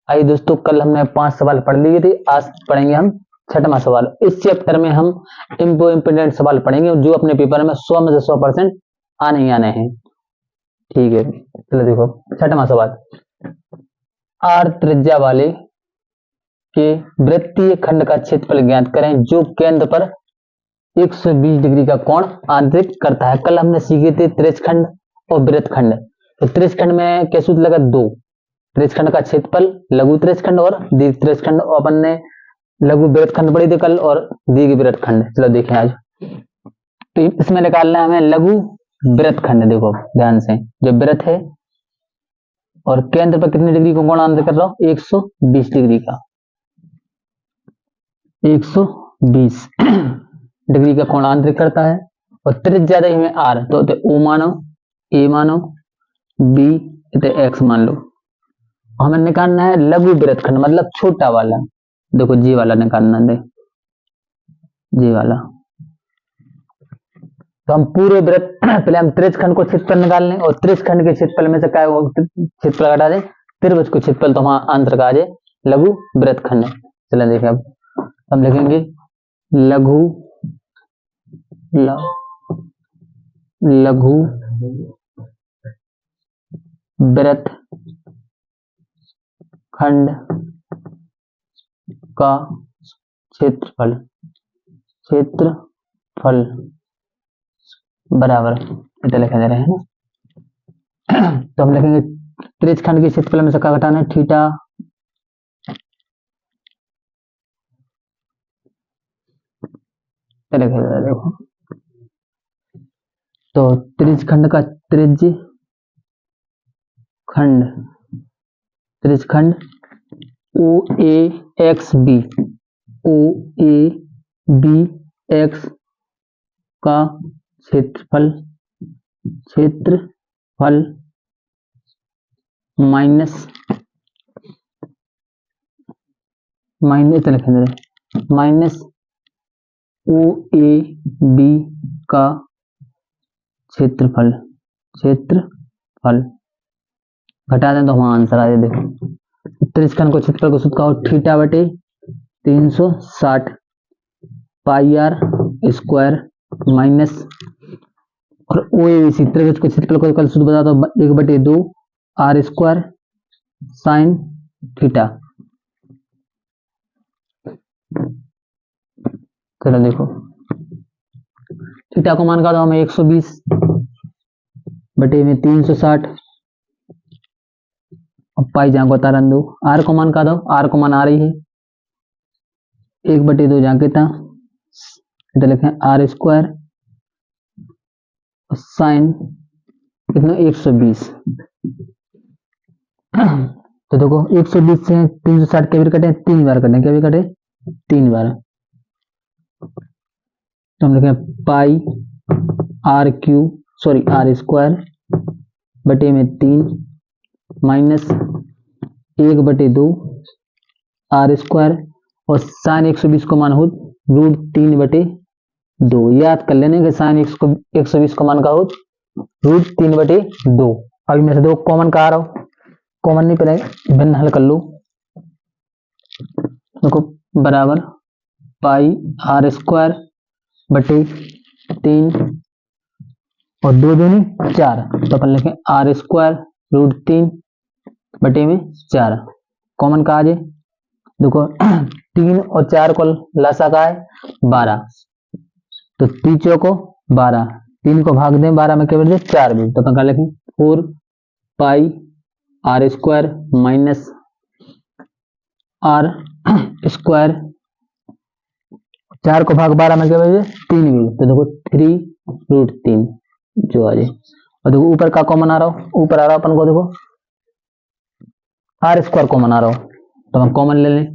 आइए दोस्तों, कल हमने 5 सवाल पढ़ लिए थे, आज पढ़ेंगे हम 6वां सवाल। इस चैप्टर में हम इम्पोर्टेंट सवाल पढ़ेंगे जो अपने पेपर में 100 में से 100% आने ही आने हैं। ठीक है, चलो देखो 6वां सवाल। आर त्रिज्या वाले के वृत्तीय खंड का क्षेत्रफल ज्ञात करें जो केंद्र पर 120 डिग्री का कोण आंतरिक करता है। कल हमने सीखे थे त्रिज्यखंड और वृत्तखंड। तो त्रिज्यखंड में क्या सूत्र लगा? 2। त्रिज्यखंड का क्षेत्रफल, लघु त्रिज्यखंड और दीर्घ त्रिज्यखंड। अपन ने लघु वृत्तखंड पढ़ी थी कल और दीर्घ वृत्तखंड। चलो देखें आज। तो इसमें निकालना है हमें लघु वृत्तखंड। देखो ध्यान से, जो वृत्त है और केंद्र पर कितनी डिग्री को कोण आंतरिक कर रहा हूं? 120 डिग्री का, 120 डिग्री का कोण आंतरिक करता है। और त्रिज्या ज्यादा ही में आर, तो ओ मानो, ए मानो, बी एक्स मान लो। हमें निकालना है लघु वृत्तखंड, मतलब छोटा वाला। देखो जी वाला निकालना है, जी वाला। तो हम पूरे वृत्त पहले हम त्रिज्यखंड को क्षेत्रफल निकाल लें और त्रिज्यखंड के क्षेत्रफल में से क्या क्षेत्रफल घटा दें, त्रिभुज को क्षेत्रफल, तो वहां आंतरिक आ जाए लघु वृत्तखंड। चलिए देखें, अब हम लिखेंगे लघु लघु वृत्तखंड का क्षेत्रफल बराबर इतना लिखा जा रहा है ना। तो हम लिखेंगे त्रिज्यखंड के क्षेत्रफल में से क्या घटाना है? थीटा लिखा जा रहा है। देखो तो त्रिज्यखंड का त्रिज्यखंड O A X B, O A B X का क्षेत्रफल माइनस ओ ए बी का क्षेत्रफल घटा दें तो वहां आंसर आ जाए। देखो त्रिज्यखंड को क्षेत्रफल को सूत्र कहो थीटा बटे 360 पाई आर स्क्वायर माइनस, और ओ ए बी सी त्रिभुज को क्षेत्रफल को कल सूत्र बता दो 1/2 आर स्क्वायर साइन थीटा। चलो देखो थीटा को मान का दो हमें 120 बटे में 360 और पाई जहां को तारन दो। आर को मान का दो, आर को मान आ रही है 1/2 जहां के था, इधर लिखें आर स्क्वायर साइन कितना 120। तो देखो 120 से 360 के भी कटे 3 बार कटे, क्या भी कटे 3 बार। तो हम लिखें पाई आर स्क्वायर बटे में 3 माइनस 1/2 आर स्क्वायर, और साइन 120 को मान हो √3/2। याद कर लेने के साइन 120 को मान का हो √3/2। अभी में से दो कॉमन का आ रहा हो, कॉमन नहीं पहले भिन्न हल कर लो। देखो बराबर पाई आर स्क्वायर बटे 3 और 2 दूनी 4, तो अपन लिखें आर स्क्वायर √3 बटे में 4। कॉमन का आ जाए, देखो 3 और 4 को लसा का है 12, तो 3 को 12, 3 को भाग दें 12 में क्या बचे 4 भी, तो अपन क्या लिखें 4 pi r square minus r square, 4 को भाग 12 में क्या बचे 3 भी, तो देखो 3√3 जो आ जाए। और देखो ऊपर का कॉमन आ रहा हो, ऊपर आ रहा अपन को देखो आर स्क्वायर कॉमन आ रहा हो, तो हम कॉमन ले लें।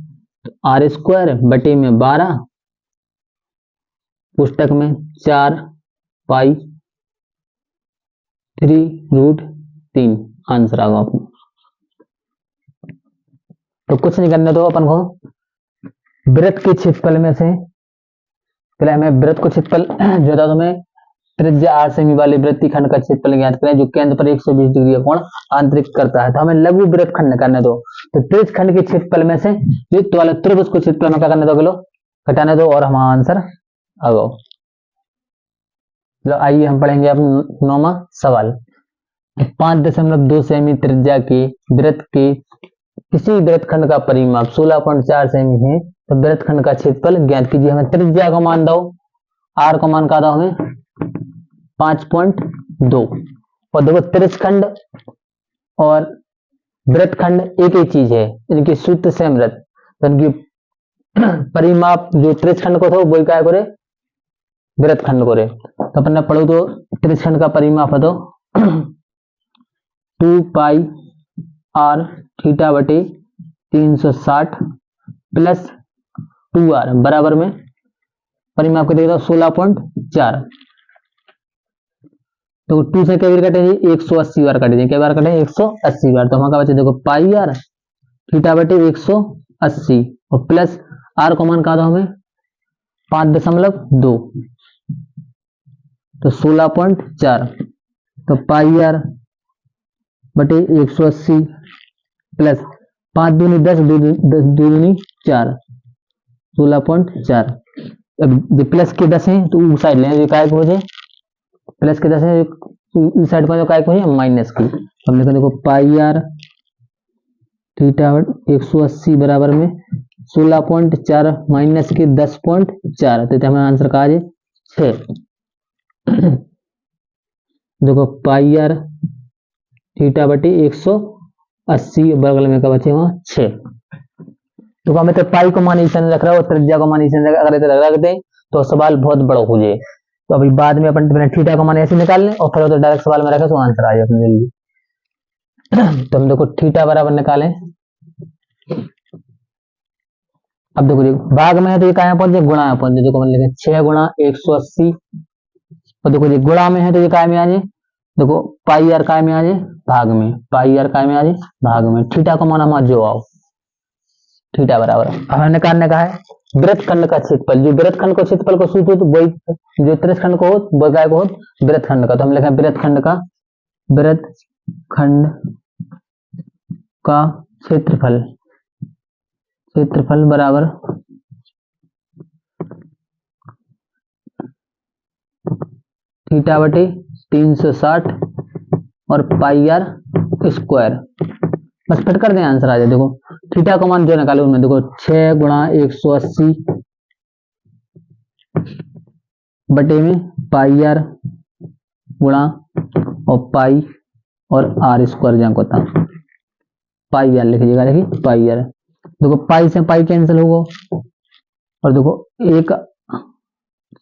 तो आर स्क्वायर बटे में 12 पुस्तक में 4 पाई 3√3 आंसर आ गया आपको। तो कुछ नहीं करने दो अपन को, वृत्त के क्षेत्रफल में से पहले हमें वृत्त को क्षेत्रफल जो था तुम्हें त्रिज्या 8 सेमी वाले वृत्तखंड का क्षेत्रफल ज्ञात करें जो केंद्र पर 120 डिग्री का कोण आंतरिक करता है। तो हमें लघु वृत्तखंड करने दो। तो त्रिज्यखंड के क्षेत्रफल में से युक्त वाला त्रिभुज को क्षेत्रफल में क्या करने दो किलो घटाने दो और हमारा आंसर आ गो। चलो आइए हम पढ़ेंगे अब 9वां सवाल। 5.2 सेमी त्रिज्या के वृत्त के किसी वृत्तखंड का परिमाप 16.4 सेमी है तो वृत्तखंड का क्षेत्रफल ज्ञात कीजिए। हमें त्रिज्या को मान दो, आर को मान का दो हमें 5.2 और देखो त्रिज्यखंड और वृत्तखंड एक ही चीज है, इनकी सूत्र सेम वृत्त, तो इनकी परिमाप जो त्रिज्यखंड को था वही क्या करे वृत्तखंड को रे। तो अपन ने पढ़ो तो त्रिज्यखंड का परिमाप है तो 2 पाई आर थीटा बटे 360 प्लस 2r बराबर में परिमाप को देखो 16.4। तो 2 से क्या बार कटेगी 180 बार कटेगी, क्या बार कटे 180 बार। तो हमारा बच्चे देखो पाई आर थीटा बटे 180 और प्लस आर को मान कहा था हमें 5.2 तो 16.4 तो पाई आर बटे 180 प्लस 5 दूनी 10 दूनी 4 16.4। अब प्लस के 10 है तो उस साइड लें काय हो जाए प्लस के 10 है इस साइड पर काय को है माइनस की। हम लिखें देखो पाई आर थीटा 180 बराबर में 16.4 माइनस के 10.4 तो हमारा आंसर कहा है 6। देखो पाई आर थीटा बटे 180 बगल में का बचे वहां 6। तो हमें तो पाई को मान ईशान रख रहा है और त्रिज्या को मान ईशान अगर रख दे तो सवाल बहुत बड़ा हो जाए। तो अभी बाद में अपन थीटा को मान ऐसे निकाल लें और फिर तो डायरेक्ट सवाल में रखे तो आंसर आ जाए अपने जल्दी। तो हम देखो थीटा बराबर निकालें। अब देखो भाग में है तो ये क्या पहुंचे गुणा पहुंचे, देखो मैंने लिखा 6 गुणा 180 और देखो ये गुणा में है तो ये काय में आ जाए देखो पाई आर काय में आ जाए भाग में, पाई आर काय में आ जाए भाग में। थीटा को माना मत जो आओ थीटा बराबर अब हमने निकालने का है वृत्तखंड का क्षेत्रफल। जो वृत्तखंड को क्षेत्रफल को सूत्र तो वही जो त्रिज्यखंड को हो वो काय को हो वृत्तखंड का। तो हम लिखें वृत्तखंड का क्षेत्रफल बराबर थीटा बटे 360 और पाई आर स्क्वायर। बस फिट कर दें आंसर आ जाए। देखो थीटा को मान जो निकालो उनमें देखो 6 गुणा 180 बटे में पाई आर गुणा और पाई और आर स्क्वायर जहाँ को था पाई आर लिख लीजिएगा। देखिए पाई आर देखो पाई से पाई कैंसिल होगा और देखो एक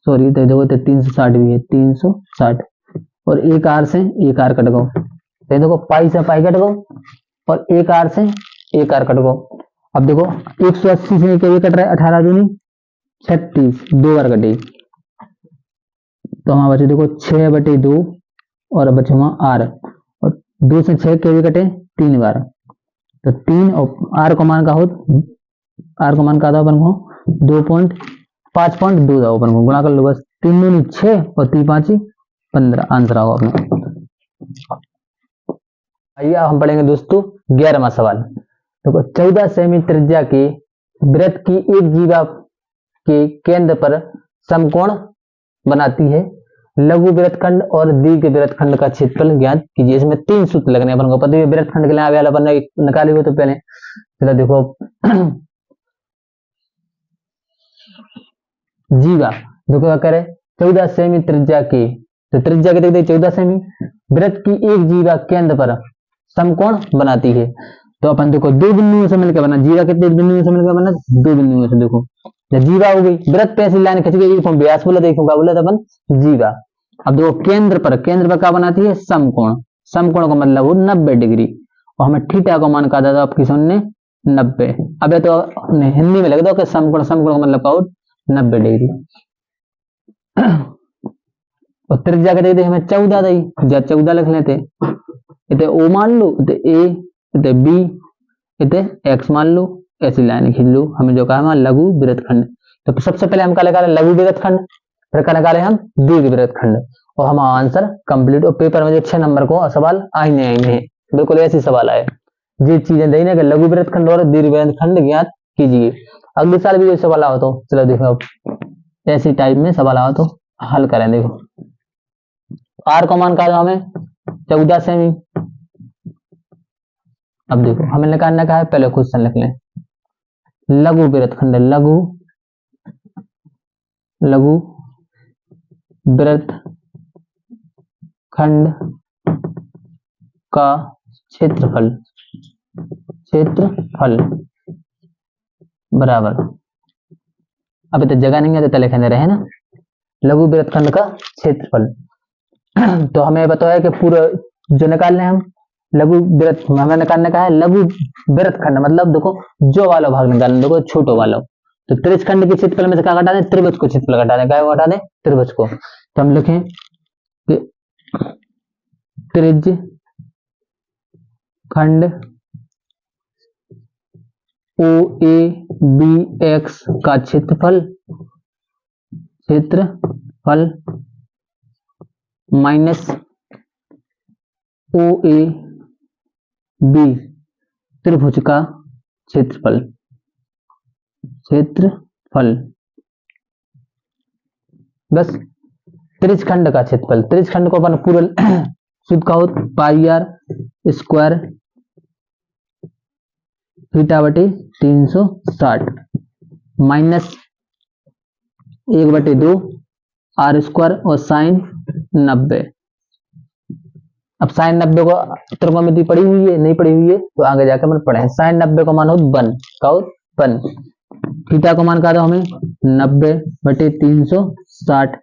सॉरी तो देखो 360 भी है 360 और एक आर से एक आर कट गो। तो देखो पाई से पाई कट गो और एक आर से एक आर कट गो। अब देखो 180 से क्या कट रहा है 18 दूनी 36 2 बार कटी तो हमारा बचे देखो 6 बटे 2 और बचे वहां आर और 2 से 6 के भी कटे 3 बार तो 3 और आर को मान का हो आर को मान का था अपन को 5.2 था अपन को गुणा कर लो बस 3 दूनी 6 और 3 5 15 आंसर आओ अपना। आइए हम पढ़ेंगे दोस्तों 11वां सवाल। देखो 14 सेमी त्रिज्या के वृत्त की एक जीवा के केंद्र पर समकोण बनाती है लघु वृत्तखंड और दीर्घ वृत्तखंड का क्षेत्रफल ज्ञात कीजिए। इसमें 3 सूत्र लगने अपन को पता है वृत्तखंड के लिए आगे अपन ने निकाले हुए तो पहले चलो देखो जीवा देखो क्या करे 14 सेमी त्रिज्या की तो त्रिज्या के देखते 14 सेमी वृत्त की एक जीवा केंद्र पर समकोण बनाती है। तो अपन देखो 2 बिंदुओं से मिलकर बना जीवा कितने बिंदुओं से मिलकर बना 2 बिंदुओं से। देखो जब जीवा हो गई वृत्त पे ऐसी लाइन खींच गई व्यास बोला देखो क्या बोला था अपन जीवा। अब देखो केंद्र पर क्या बनाती है समकोण। समकोण का मतलब वो 90 डिग्री और हमें थीटा को मान कहा था आपकी सुनने 90। अब तो हिंदी में लग दो कि समकोण का मतलब का 90 डिग्री और त्रिज्या के देखते हमें 14 दी या 14 लिख लेते इतने ओ मान लो इतने ए इतने बी इतने एक्स मान लो ऐसी लाइन खींच लो। हमें जो कहा लघु वृत्तखंड तो सबसे पहले हम क्या निकाले लघु वृत्तखंड फिर क्या निकाले हम दीर्घ वृत्तखंड और हमारा आंसर कंप्लीट। और पेपर में जो 6 नंबर को सवाल आईने आईने बिल्कुल ऐसे सवाल आए। ये चीजें देने के लघु वृत्त खंड और दीर्घ वृत्त खंड ज्ञात कीजिए। अगले साल भी ये सवाल आओ तो चलो देखो अब ऐसी टाइप में सवाल आओ तो हल करें। देखो आर को मान का हमें 14 सेमी। अब देखो हमें निकालने का है, पहले क्वेश्चन लिख लें। लघु वृत्त खंड, लघु वृत्त खंड का क्षेत्रफल बराबर, अभी तो जगह नहीं है तो लिखने रहे ना, लघु वृत्त खंड का क्षेत्रफल। तो हमें बताया कि पूरा जो निकालने हम लघु वृत्त, हमें निकालने का है लघु वृत्त खंड, मतलब देखो जो वाला भाग निकालना, देखो छोटो वाला। तो त्रिज्य खंड के क्षेत्रफल में से क्या घटा दें, त्रिभुज को क्षेत्रफल घटा दें, क्या घटा दें, त्रिभुज को। तो हम लिखें कि त्रिज्य खंड OABX का क्षेत्रफल माइनस OAB त्रिभुज का क्षेत्रफल बस। त्रिज्य खंड का क्षेत्रफल, त्रिज्य खंड को अपन पूरा शुद्ध का हो पाई आर स्क्वायर थीटा बटे 360 माइनस 1/2 आर स्क्वायर और साइन 90। अब साइन 90 को त्रिकोणमिति पड़ी हुई है, नहीं पड़ी हुई है तो आगे जाकर अपन पढ़े। साइन 90 को मान हो 1 का हो 1, थीटा को मान का दो हमें 90/360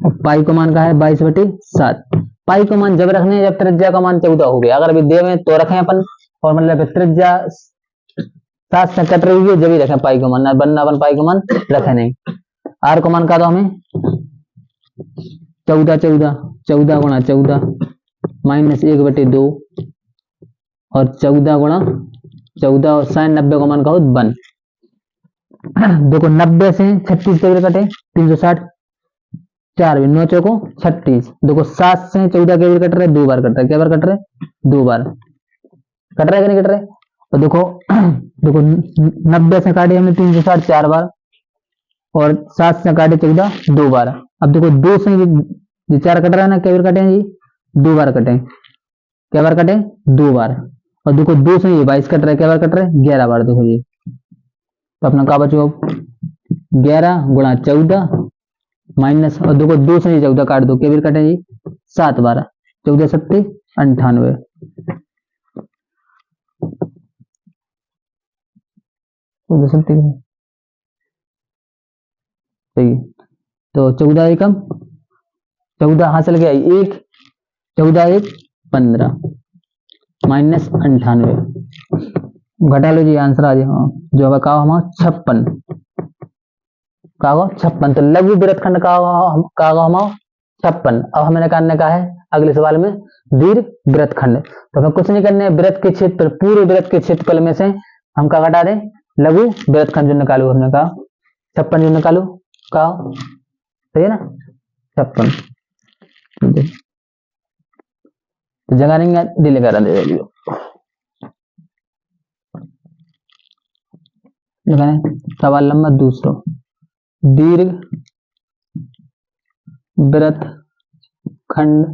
और पाई को मान का है 22/7। पाई को मान जब रखने जब त्रिज्या का मान 14 हो गया, अगर अभी दे में तो रखें अपन, और मतलब त्रिज्या 7 से कट रही है जब ही रखें पाई को मान, बनना अपन पाई को मान रखे नहीं। आर को मान का दो हमें 14 गुणा 14 माइनस 1/2 और 14 गुणा 14 और साइन 90 को मान का हो 1। देखो 90 से 36 के कटे 360, 4 भी 9 चौको 36। देखो 7 से 14 के कट रहे, 2 बार कट रहे, क्या बार कट रहे, 2 बार कट रहे कि नहीं कट रहे। और देखो 90 से काटे हमने 360 4 बार और 7 से काटे 14 2 बार। अब देखो 2 से ये 4 कट रहा है ना, क्या बार कटे जी, 2 बार कटे, क्या बार कटे 2 बार। और देखो 2 से ये 22 कट रहा है, क्या बार कट रहे 11 बार। देखो ये तो अपना क्या बचो 11 गुणा 14 माइनस, और देखो 2 से 14 काट दो, क्या बार कटे जी 7 बार, 14 7 98। सही, तो 14 एकम 14 हासिल गया 1, 14 1 15 माइनस 98 घटा लो जी, आंसर आ जाए जो होगा का हमारा 56 का होगा 56। तो लघु वृत्त खंड का होगा हमारा 56। अब हमें निकालने का है अगले सवाल में दीर्घ वृत्त खंड। तो हमें कुछ नहीं करने, वृत्त के क्षेत्र पूरे वृत्त के क्षेत्रफल में से हम क्या घटा दें, लघु वृत्त खंड जो निकालो, हमने कहा 56 जो निकालो का सही है ना 56। तो जगह नहीं है, दिल करा दे दियो सवाल नंबर 2 दीर्घ वृत्त खंड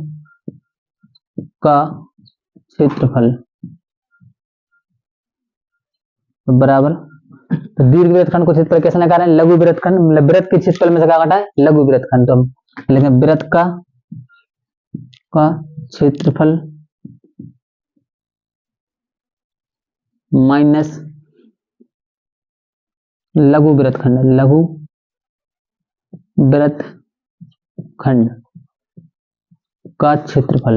का क्षेत्रफल बराबर। तो दीर्घ वृत्त खंड को क्षेत्रफल कैसे निकालें, लघु वृत्त खंड मतलब वृत्त के क्षेत्रफल में से क्या घटा है, लघु वृत्त खंड। तो हम लिखें वृत्त का क्षेत्रफल माइनस लघु वृत्त खंड, लघु वृत्त खंड का क्षेत्रफल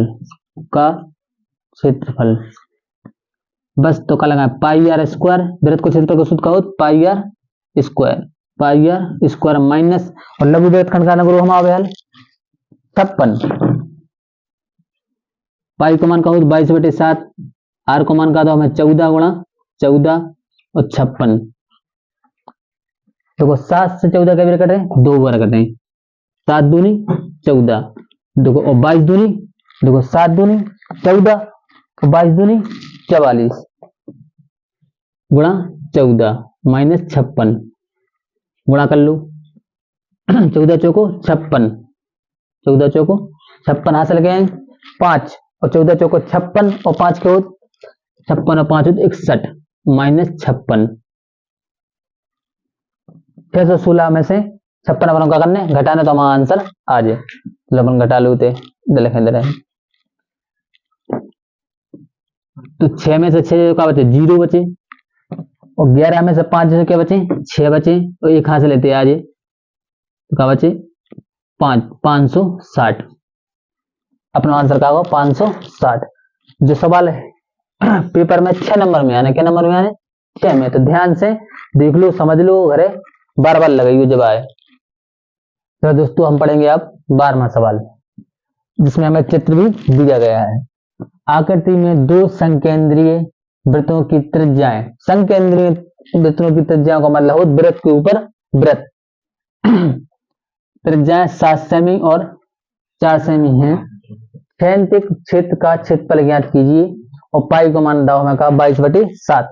बस। तो क्या लगा पाई आर स्क्वायर, वृत्त को क्षेत्रफल को शुद्ध कहो पाई आर स्क्वायर माइनस, और लघु वृत्त खंड का नंबर हमारा 56। पाई को मान का हो 22/7, आर को मान का दो हमें 14 गुणा 14 और 56। देखो 7 से 14 के बार कट रहे 2 बार कटे, 7 दूनी 14, देखो और 22 दूनी, देखो 7 दूनी 14 और 22 दूनी 44 गुणा 14 माइनस 56 गुणा कर लो 14 चौको 56, 14 चौको 56 हासिल गए 5 और 14 चौको 56 और 5 के हो 56 और 5 हो 61 माइनस 56। 616 में से 56 अपन का करने घटाने तो हमारा आंसर आ जाए, तो अपन घटा लेते लिखें दे तो 6 में से 6 क्या बचे 0 बचे और 11 में से 5 से क्या बचे 6 बचे तो एक हाथ से लेते आज तो क्या बचे 560। अपना आंसर क्या होगा 560। जो सवाल है पेपर में 6 नंबर में आने, क्या नंबर में आने 6 में, तो ध्यान से देख लो समझ लो घरे बार बार लगाइए जब आए। तो दोस्तों हम पढ़ेंगे अब 12वां सवाल जिसमें हमें चित्र भी दिया गया है। आकृति में दो संकेंद्रीय वृत्तों की त्रिज्याएं, संकेंद्रीय वृत्तों की त्रिज्याओं का मतलब हो वृत्त के ऊपर वृत्त त्रिज्याएं 7 सेमी और 4 सेमी हैं। छेदक क्षेत्र का क्षेत्रफल ज्ञात कीजिए और पाई को मान दाव में कहा 22/7।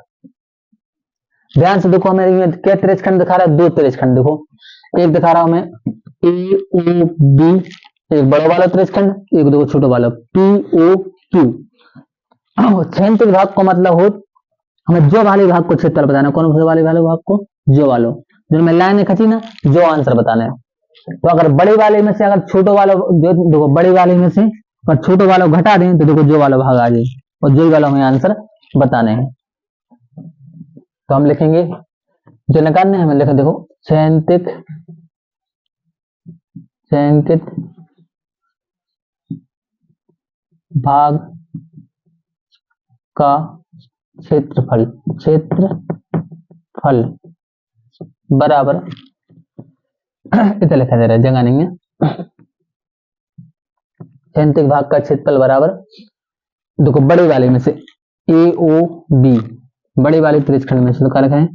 ध्यान से देखो हमें क्या त्रिज्यखंड दिखा रहा है, 2 त्रिज्यखंड देखो, एक दिखा रहा हूं मैं ए ओ बी, एक बड़ा वाला त्रिज्यखंड, एक देखो छोटा वाला पी ओ क्यू। छेदक भाग को मतलब हो हमें जो वाले भाग को क्षेत्रफल बताना, कौन से वाले भाग को जो वालों जिनमें लाइन खची ना जो आंसर बताना है। तो अगर बड़े वाले में से अगर छोटो वाला जो देखो बड़े वाले में से अगर छोटो वाला घटा दें तो देखो जो वाला भाग आ जाए और जो वाला हमें आंसर बताने हैं। तो हम लिखेंगे जो निकालने हमें लिखे देखो छेदक भाग का क्षेत्रफल बराबर इतना लिखा जा रहा है जगह नहीं है। छेदक भाग का क्षेत्रफल बराबर देखो बड़े वाले में से ए ओ बी, बड़े वाले त्रिज्यखंड में से क्या लिखा है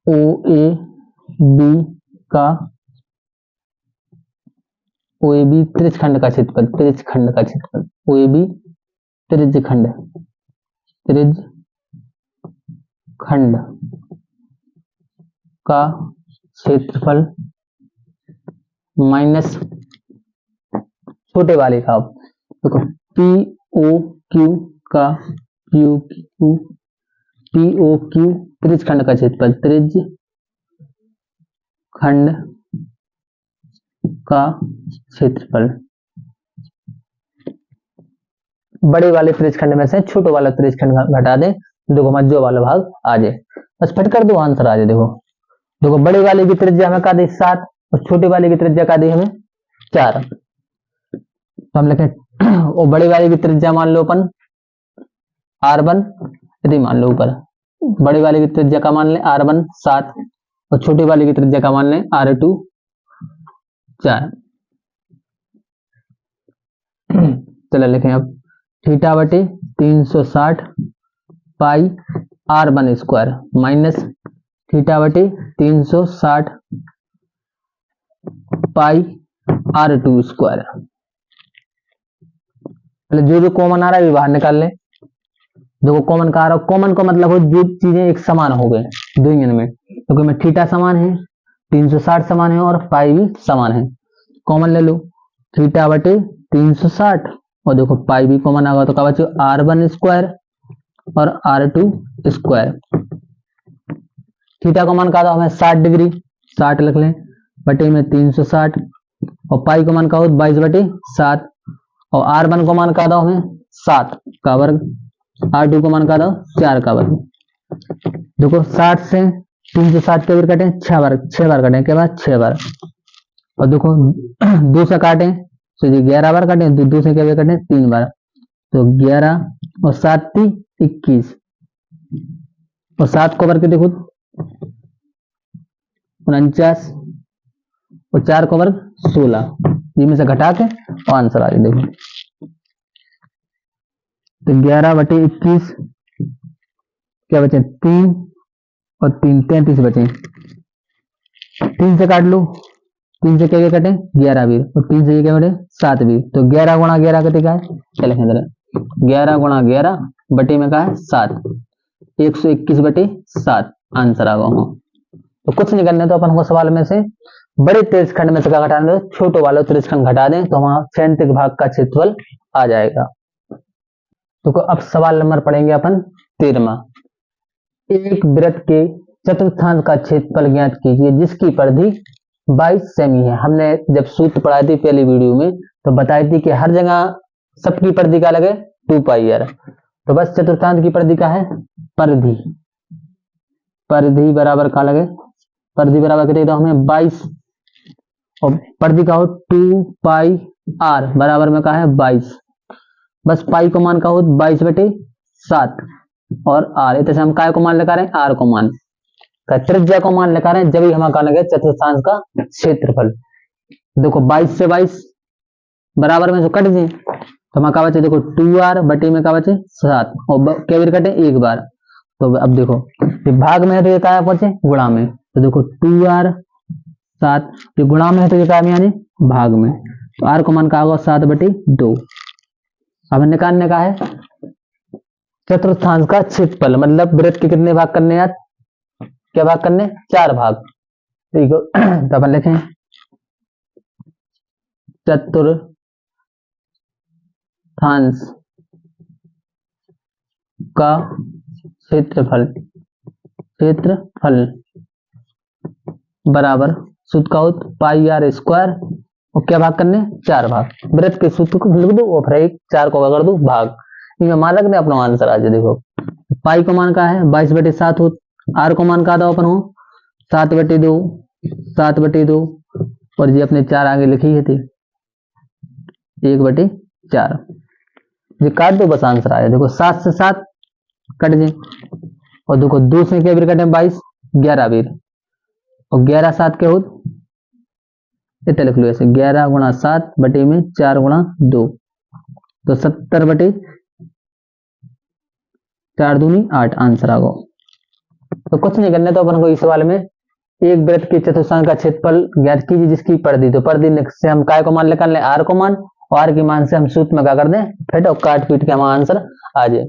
ओ ए बी का ओ ए बी त्रिज्यखंड का क्षेत्रफल ओ ए बी त्रिज्यखंड का क्षेत्रफल माइनस छोटे वाले का देखो पी ओ क्यू का पी ओ क्यू त्रिज्यखंड का क्षेत्रफल बड़े वाले त्रिज्यखंड में से छोटे वाला त्रिज्यखंड घटा दें देखो मध्य वाला भाग आ जाए, बस फिट कर दो आंसर आ जाए। देखो बड़े वाले की त्रिज्या हमें का दी 7 और छोटे वाले की त्रिज्या का दी हमें 4। तो हम लिखें और बड़े वाले की त्रिज्या मान लो अपन R1 यदि मान लो ऊपर बड़े वाले की त्रिज्या का मान लें R1 7 और छोटे वाले की त्रिज्या का मान लें R2 4। चलो लिखें अब थीटा बटे 360 पाई R1 स्क्वायर माइनस थीटा बटे 360 पाई R2 स्क्वायर। जो कॉमन आ रहा है बाहर निकाल ले। देखो कॉमन का आ रहा है, कॉमन का मतलब हो जो चीजें एक समान हो गए दो यूनियन में, क्योंकि में थीटा समान है 360 समान है और पाई भी समान है। कॉमन ले लो थीटा बटे 360 और देखो पाई भी कॉमन आ गया तो क्या बचे R1 स्क्वायर और R2 स्क्वायर। थीटा का मान का था हमें 60 डिग्री 60 लिख लें बटे में 360 और पाई का मान का हो 22/7 और R1 को मान का था हमें 7 का वर्ग, R2 को मान का था 4 का वर्ग। देखो 60 से 360 के बार कटे 6 बार कटे के बाद 6 बार और देखो 2 से काटे तो 11 बार कटे, 2 से क्या कटे 3 बार तो 11 और 7 21 और 7 को वर्ग देखो 49 और 4 को वर्ग 16, जिनमें से घटा के आंसर आ गया। देखो तो 11/21 क्या बचे 3 और 3 33 बचे, 3 से काट लो 3 से क्या कटे 11 वीर और 3 से क्या कटे 7 वीर। तो 11 गुणा 11 कितने का है, क्या लिखें इधर 11 गुणा 11 बटे में का है 7, 121 बटे 7 आंसर आ गया। तो कुछ नहीं करना, तो अपन को सवाल में से बड़े त्रिज्यखंड में से क्या घटाना, छोटे वाला त्रिज्यखंड घटा दें तो वहां सैंतिक भाग का क्षेत्रफल आ जाएगा। तो अब सवाल नंबर पढ़ेंगे अपन 13वां। एक वृत्त के चतुर्थांश का क्षेत्रफल ज्ञात कीजिए जिसकी परिधि 22 सेमी है। हमने जब सूत्र पढ़ाई थी पहली वीडियो में तो बताई थी कि हर जगह सबकी परिधि का लगे 2 पाई आर। तो बस चतुर्थांश की परिधि का है परिधि, परिधि बराबर का लगे, परिधि बराबर कितने तो हमें 22 और परिधि का हो 2 पाई आर बराबर में का है 22। बस पाई को मान का हो 22 बटे 7 और आर, इतने से हम काय को मान लगा रहे हैं आर को मान, त्रिज्या को मान लगा रहे हैं, जब ही हम का लगे चतुर्थांश का क्षेत्रफल। देखो 22 से 22 बराबर में जो कट जाए तो हम का बचे देखो 2r बटे में का बचे 7 और क्या बार कटे एक बार। तो अब देखो भाग में है तो ये क्या बचे गुणा में, तो देखो 2r 7 तो गुणा में है तो ये क्या में यानी भाग में, तो r को मान का होगा 7 बटे 2। अब निकालने का है चतुर्थांश का क्षेत्रफल, मतलब वृत्त के कितने भाग करने यार, क्या भाग करने 4 भाग। ठीक है तो अपन लिखें चतुर्थांश का क्षेत्रफल, क्षेत्रफल बराबर सूत्र का होता पाई आर स्क्वायर और क्या भाग करने 4 भाग। वृत्त के सूत्र को लिख दो और फिर 4 को कर दो भाग, इनमें मान रखने अपना आंसर आ जाए। देखो पाई को मान का है 22 बटे 7 हो, आर को मान का था अपन हो 7 बटे 2, 7 बटे 2 और ये अपने 4 आगे लिखी है थी 1 बटे 4, ये काट दो बस आंसर आया। देखो 7 से 7 कट जाए और देखो 2 से क्या बीर कटे 22 11 बीर और 11 7 के हो इतने लिख लो ऐसे 11 गुणा 7 बटे में 4 गुणा 2 तो 70 बटे 4 दूनी 8 आंसर आ गया। तो कुछ नहीं करना, तो अपन को इस सवाल में एक वृत्त के चतुर्थांश का क्षेत्रफल ज्ञात कीजिए जिसकी परिधि, तो परिधि से हम काय को मान निकाल लें आर को मान और आर की मान से हम सूत्र में क्या कर दें फिर काट पीट के हमारा आंसर आ जाए।